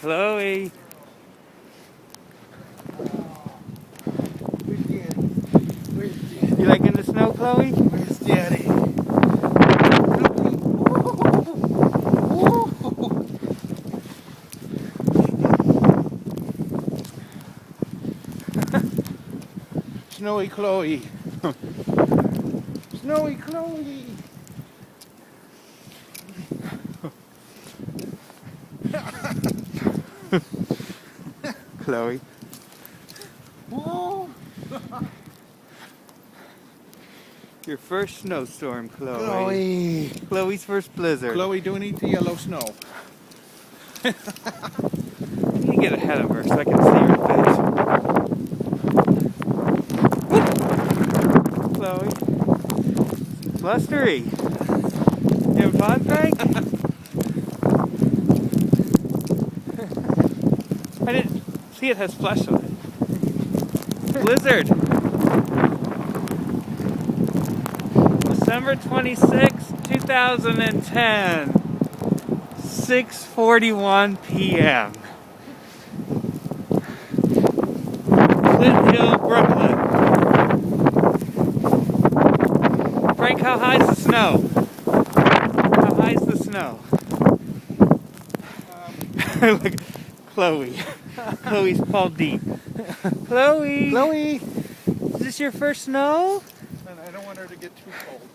Chloe. Where's Daddy? Where's Daddy? You liking the snow, Chloe? Where's Daddy? Snowy Chloe. Snowy Chloe. Chloe. Whoa. Your first snowstorm, Chloe. Chloe. Chloe's first blizzard. Chloe, don't eat the yellow snow. I need to get ahead of her so I can see her face. Chloe. Blustery. You having fun, Frank? I didn't see it has flesh on it. Blizzard. December 26, 2010. 6:41 p.m. Flint Hill, Brooklyn. Frank, how high is the snow? How high is the snow? Look, Chloe. Chloe's called deep. Chloe! Chloe. Is this your first snow? And I don't want her to get too cold.